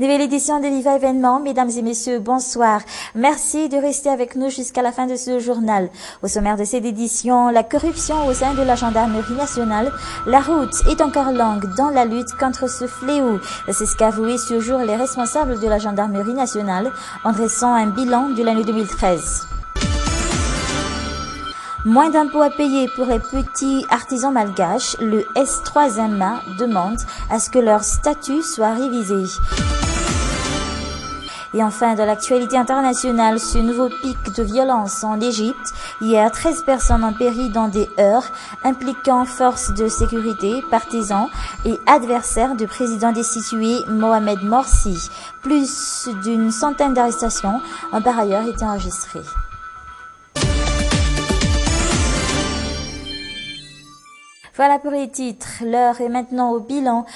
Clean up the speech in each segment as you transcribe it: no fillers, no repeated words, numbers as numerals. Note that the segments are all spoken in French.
Nouvelle édition de l'IVA événement. Mesdames et messieurs, bonsoir. Merci de rester avec nous jusqu'à la fin de ce journal. Au sommaire de cette édition, la corruption au sein de la gendarmerie nationale. La route est encore longue dans la lutte contre ce fléau. C'est ce qu'avouaient ce jour les responsables de la gendarmerie nationale en dressant un bilan de l'année 2013. Moins d'impôts à payer pour les petits artisans malgaches, le S3MA demande à ce que leur statut soit révisé. Et enfin, dans l'actualité internationale, ce nouveau pic de violence en Égypte. Hier, 13 personnes ont péri dans des heurts impliquant forces de sécurité, partisans et adversaires du président destitué Mohamed Morsi. Plus d'une centaine d'arrestations ont par ailleurs été enregistrées. Voilà pour les titres. L'heure est maintenant au bilan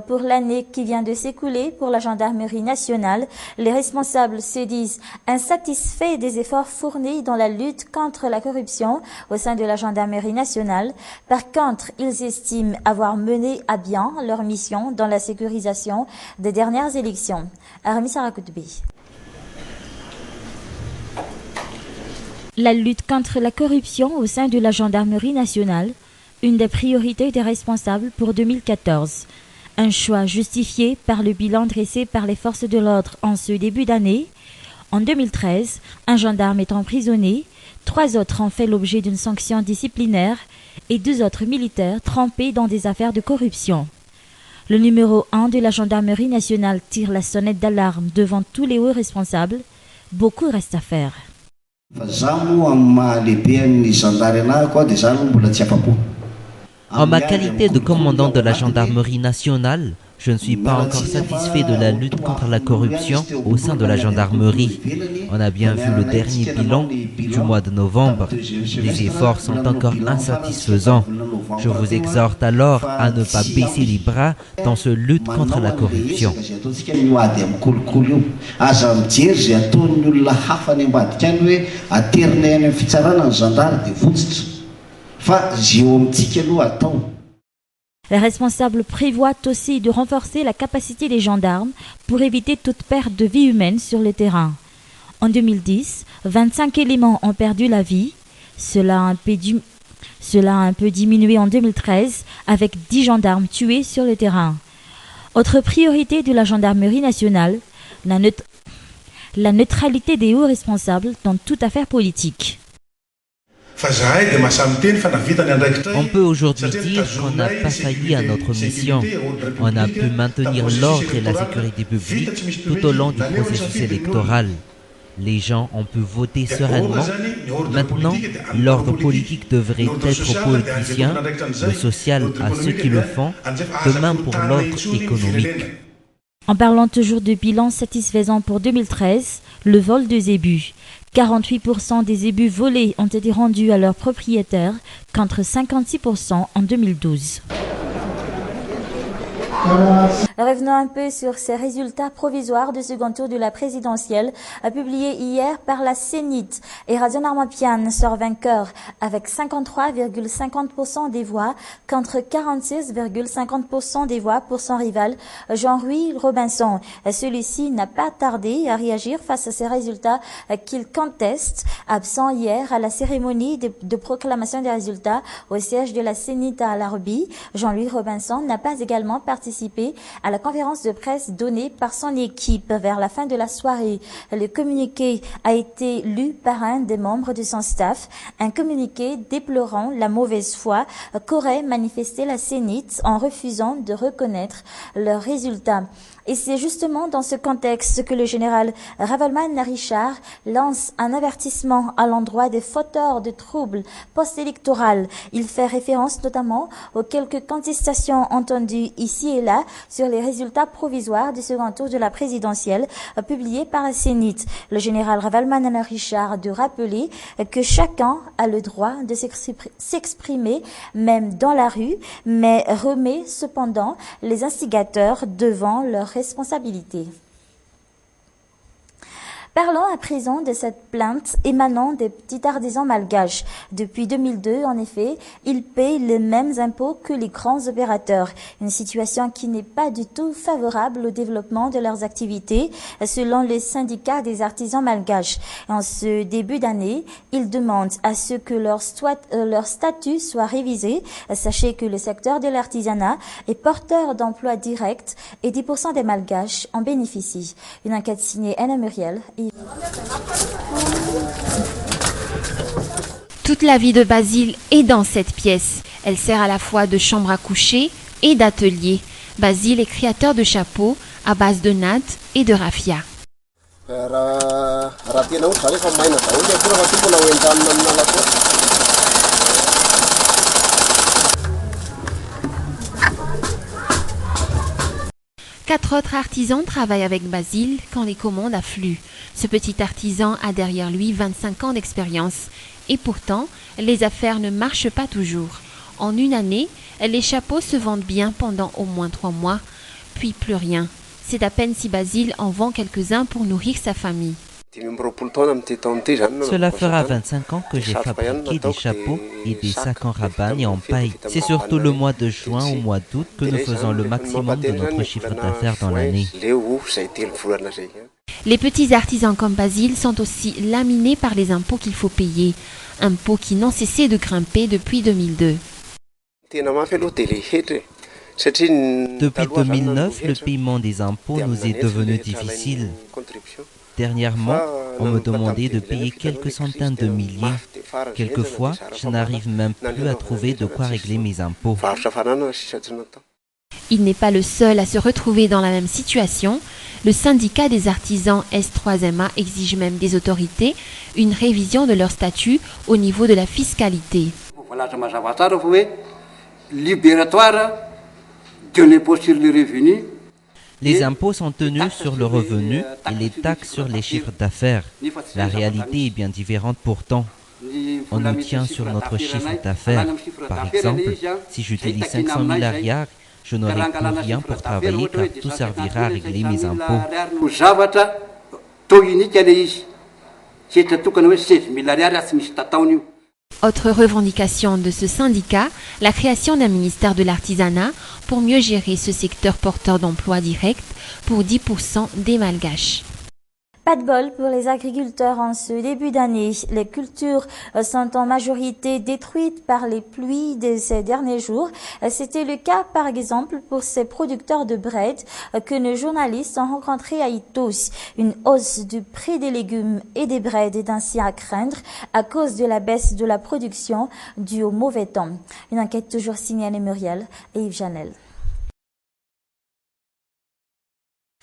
pour l'année qui vient de s'écouler pour la gendarmerie nationale. Les responsables se disent insatisfaits des efforts fournis dans la lutte contre la corruption au sein de la gendarmerie nationale. Par contre, ils estiment avoir mené à bien leur mission dans la sécurisation des dernières élections. Arami Sarakoutbi. La lutte contre la corruption au sein de la gendarmerie nationale, une des priorités des responsables pour 2014. Un choix justifié par le bilan dressé par les forces de l'ordre en ce début d'année. En 2013, un gendarme est emprisonné, 3 autres ont fait l'objet d'une sanction disciplinaire et 2 autres militaires trempés dans des affaires de corruption. Le numéro 1 de la gendarmerie nationale tire la sonnette d'alarme devant tous les hauts responsables. Beaucoup reste à faire. En ma qualité de commandant de la gendarmerie nationale, je ne suis pas encore satisfait de la lutte contre la corruption au sein de la gendarmerie. On a bien vu le dernier bilan du mois de novembre. Les efforts sont encore insatisfaisants. Je vous exhorte alors à ne pas baisser les bras dans ce lutte contre la corruption. Les responsables prévoient aussi de renforcer la capacité des gendarmes pour éviter toute perte de vie humaine sur le terrain. En 2010, 25 éléments ont perdu la vie. Cela a un peu diminué en 2013 avec 10 gendarmes tués sur le terrain. Autre priorité de la gendarmerie nationale, la neutralité des hauts responsables dans toute affaire politique. On peut aujourd'hui dire qu'on n'a pas failli à notre mission. On a pu maintenir l'ordre et la sécurité publique tout au long du processus électoral. Les gens ont pu voter sereinement. Maintenant, l'ordre politique devrait être aux politiciens, le social à ceux qui le font, demain pour l'ordre économique. En parlant toujours de bilan satisfaisant pour 2013, le vol de zébus. 48% des zébus volés ont été rendus à leurs propriétaires, contre 56% en 2012. Revenons un peu sur ces résultats provisoires du second tour de la présidentielle, publiés hier par la CENIT. Et Razan Armapian sort vainqueur avec 53,50% des voix contre 46,50% des voix pour son rival Jean-Louis Robinson. Celui-ci n'a pas tardé à réagir face à ces résultats qu'il conteste. Absent hier à la cérémonie de proclamation des résultats au siège de la CENIT à Larbi, Jean-Louis Robinson n'a pas également participé à la conférence de presse donnée par son équipe vers la fin de la soirée. Le communiqué a été lu par un des membres de son staff, un communiqué déplorant la mauvaise foi qu'aurait manifesté la CENIT en refusant de reconnaître leurs résultats. Et c'est justement dans ce contexte que le général Ravalman Richard lance un avertissement à l'endroit des fauteurs de troubles post-électoraux. Il fait référence notamment aux quelques contestations entendues ici et là sur les résultats provisoires du second tour de la présidentielle publiés par la CENIT. Le général Ravalman Richard de rappeler que chacun a le droit de s'exprimer, même dans la rue, mais remet cependant les instigateurs devant leurs responsabilités. Parlons à présent de cette plainte émanant des petits artisans malgaches. Depuis 2002, en effet, ils payent les mêmes impôts que les grands opérateurs. Une situation qui n'est pas du tout favorable au développement de leurs activités, selon les syndicats des artisans malgaches. En ce début d'année, ils demandent à ce que leur statut soit révisé. Sachez que le secteur de l'artisanat est porteur d'emplois directs et 10% des malgaches en bénéficient. Une enquête signée Anna Muriel. Toute la vie de Basile est dans cette pièce. Elle sert à la fois de chambre à coucher et d'atelier. Basile est créateur de chapeaux à base de natte et de raffia. 4 autres artisans travaillent avec Basile quand les commandes affluent. Ce petit artisan a derrière lui 25 ans d'expérience. Et pourtant, les affaires ne marchent pas toujours. En une année, les chapeaux se vendent bien pendant au moins 3 mois, puis plus rien. C'est à peine si Basile en vend quelques-uns pour nourrir sa famille. Cela fera 25 ans que j'ai fabriqué des chapeaux et des sacs en rabane et en paille. C'est surtout le mois de juin au mois d'août que nous faisons le maximum de notre chiffre d'affaires dans l'année. Les petits artisans comme Basile sont aussi laminés par les impôts qu'il faut payer. Impôts qui n'ont cessé de grimper depuis 2002. Depuis 2009, le paiement des impôts nous est devenu difficile. Dernièrement, on me demandait de payer quelques centaines de milliers. Quelquefois, je n'arrive même plus à trouver de quoi régler mes impôts. Il n'est pas le seul à se retrouver dans la même situation. Le syndicat des artisans S3MA exige même des autorités une révision de leur statut au niveau de la fiscalité. Les impôts sont tenus sur le revenu et les taxes sur les chiffres d'affaires. La réalité est bien différente pourtant. On nous tient sur notre chiffre d'affaires. Par exemple, si j'utilise 500 000 arrières, je n'aurai plus rien pour travailler car tout servira à régler mes impôts. Autre revendication de ce syndicat, la création d'un ministère de l'artisanat pour mieux gérer ce secteur porteur d'emplois directs pour 10% des Malgaches. Pas de bol pour les agriculteurs en ce début d'année. Les cultures sont en majorité détruites par les pluies de ces derniers jours. C'était le cas, par exemple, pour ces producteurs de bread que nos journalistes ont rencontrés à Itos. Une hausse du prix des légumes et des bread est ainsi à craindre à cause de la baisse de la production due au mauvais temps. Une enquête toujours signée Anne Muriel et Yves Janel.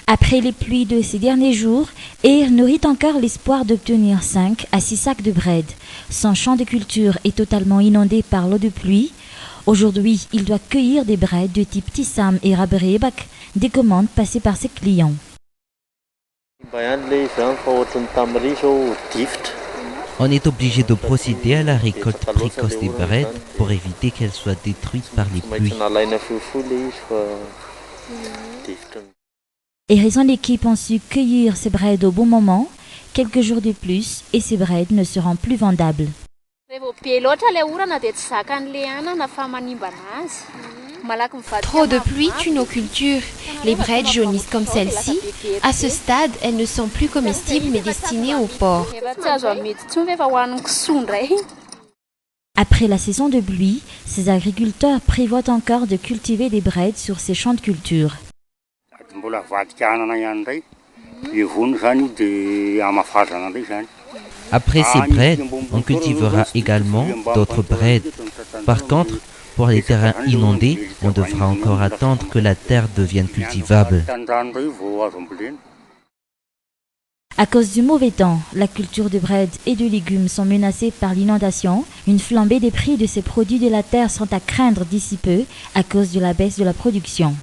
Après les pluies de ces derniers jours, Eyre nourrit encore l'espoir d'obtenir 5 à 6 sacs de bread. Son champ de culture est totalement inondé par l'eau de pluie. Aujourd'hui, il doit cueillir des bread de type Tissam et Rabrebak, des commandes passées par ses clients. On est obligé de procéder à la récolte précoce des bread pour éviter qu'elles soient détruites par les pluies. Et son équipe ont su cueillir ces bread au bon moment. Quelques jours de plus et ces bread ne seront plus vendables. Trop de pluie tue nos cultures. Les bread jaunissent comme celle-ci. À ce stade, elles ne sont plus comestibles mais destinées au porc. Après la saison de pluie, ces agriculteurs prévoient encore de cultiver des bread sur ces champs de culture. Après ces bread, on cultivera également d'autres bread. Par contre, pour les terrains inondés, on devra encore attendre que la terre devienne cultivable. À cause du mauvais temps, la culture de bread et de légumes sont menacées par l'inondation. Une flambée des prix de ces produits de la terre sont à craindre d'ici peu à cause de la baisse de la production.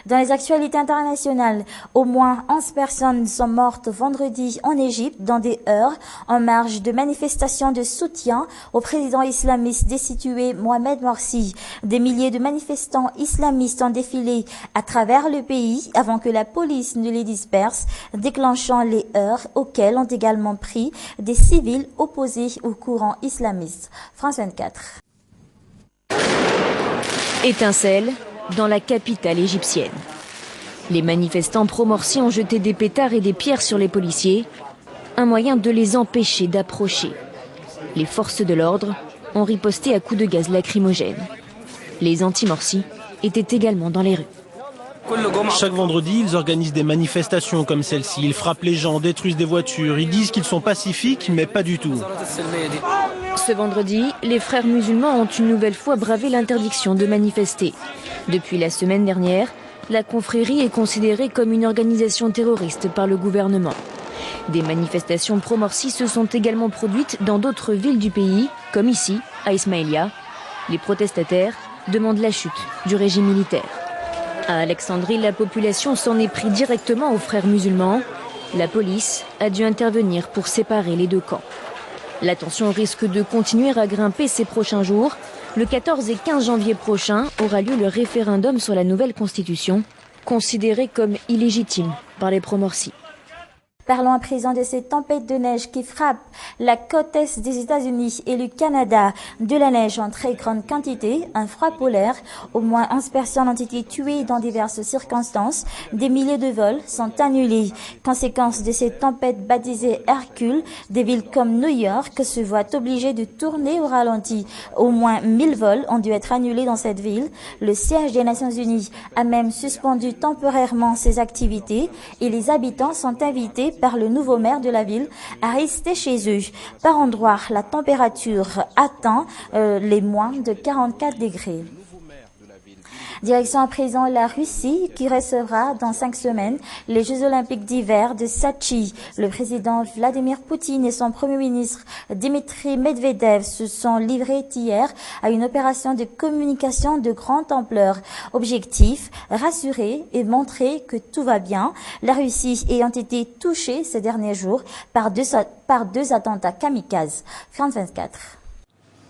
Dans les actualités internationales, au moins 11 personnes sont mortes vendredi en Égypte dans des heurts en marge de manifestations de soutien au président islamiste destitué Mohamed Morsi. Des milliers de manifestants islamistes ont défilé à travers le pays avant que la police ne les disperse, déclenchant les heurts auxquels ont également pris des civils opposés au courant islamiste. France 24. Étincelle dans la capitale égyptienne. Les manifestants pro-Morsi ont jeté des pétards et des pierres sur les policiers, un moyen de les empêcher d'approcher. Les forces de l'ordre ont riposté à coups de gaz lacrymogène. Les anti-Morsi étaient également dans les rues. Chaque vendredi, ils organisent des manifestations comme celle-ci. Ils frappent les gens, détruisent des voitures. Ils disent qu'ils sont pacifiques, mais pas du tout. Ce vendredi, les frères musulmans ont une nouvelle fois bravé l'interdiction de manifester. Depuis la semaine dernière, la confrérie est considérée comme une organisation terroriste par le gouvernement. Des manifestations pro-Morsi se sont également produites dans d'autres villes du pays, comme ici, à Ismaïlia. Les protestataires demandent la chute du régime militaire. À Alexandrie, la population s'en est pris directement aux frères musulmans. La police a dû intervenir pour séparer les deux camps. La tension risque de continuer à grimper ces prochains jours. Le 14 et 15 janvier prochain aura lieu le référendum sur la nouvelle constitution, considérée comme illégitime par les pro-Morsi. Parlons à présent de ces tempêtes de neige qui frappent la côte est des États-Unis et le Canada. De la neige en très grande quantité, un froid polaire. Au moins 11 personnes ont été tuées dans diverses circonstances. Des milliers de vols sont annulés. Conséquence de ces tempêtes baptisées Hercule, des villes comme New York se voient obligées de tourner au ralenti. Au moins 1000 vols ont dû être annulés dans cette ville. Le siège des Nations Unies a même suspendu temporairement ses activités et les habitants sont invités par le nouveau maire de la ville à rester chez eux. Par endroits, la température atteint les moins de 44 degrés. Direction à présent la Russie qui recevra dans 5 semaines les Jeux Olympiques d'hiver de Sochi. Le président Vladimir Poutine et son premier ministre Dmitri Medvedev se sont livrés hier à une opération de communication de grande ampleur. Objectif, rassurer et montrer que tout va bien. La Russie ayant été touchée ces derniers jours par deux attentats kamikazes. France 24.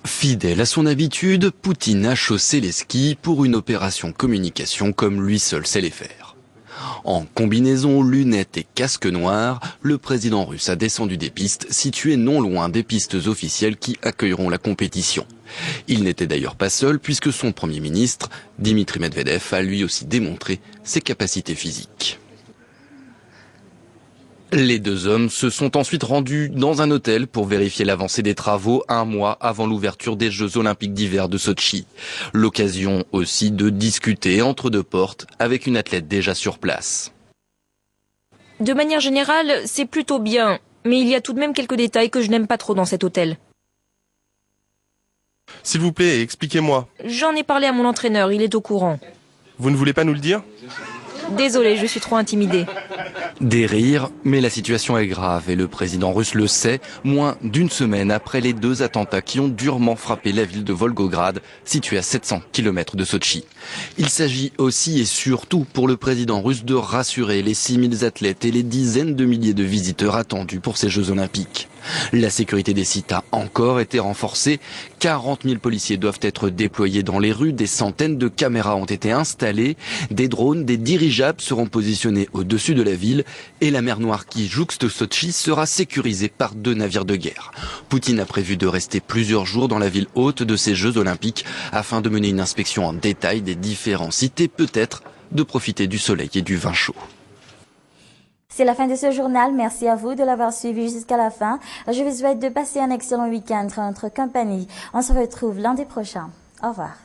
Fidèle à son habitude, Poutine a chaussé les skis pour une opération communication comme lui seul sait les faire. En combinaison, lunettes et casque noir, le président russe a descendu des pistes situées non loin des pistes officielles qui accueilleront la compétition. Il n'était d'ailleurs pas seul puisque son premier ministre, Dmitri Medvedev, a lui aussi démontré ses capacités physiques. Les deux hommes se sont ensuite rendus dans un hôtel pour vérifier l'avancée des travaux un mois avant l'ouverture des Jeux Olympiques d'hiver de Sochi. L'occasion aussi de discuter entre deux portes avec une athlète déjà sur place. De manière générale, c'est plutôt bien, mais il y a tout de même quelques détails que je n'aime pas trop dans cet hôtel. S'il vous plaît, expliquez-moi. J'en ai parlé à mon entraîneur, il est au courant. Vous ne voulez pas nous le dire ? Désolé, je suis trop intimidée. Des rires, mais la situation est grave et le président russe le sait, moins d'une semaine après les deux attentats qui ont durement frappé la ville de Volgograd, située à 700 km de Sochi. Il s'agit aussi et surtout pour le président russe de rassurer les 6000 athlètes et les dizaines de milliers de visiteurs attendus pour ces Jeux Olympiques. La sécurité des sites a encore été renforcée. 40 000 policiers doivent être déployés dans les rues. Des centaines de caméras ont été installées. Des drones, des dirigeables seront positionnés au-dessus de la ville. Et la mer Noire qui jouxte Sochi sera sécurisée par 2 navires de guerre. Poutine a prévu de rester plusieurs jours dans la ville haute de ces Jeux Olympiques afin de mener une inspection en détail des différents sites et peut-être de profiter du soleil et du vin chaud. C'est la fin de ce journal. Merci à vous de l'avoir suivi jusqu'à la fin. Je vous souhaite de passer un excellent week-end en notre compagnie. On se retrouve lundi prochain. Au revoir.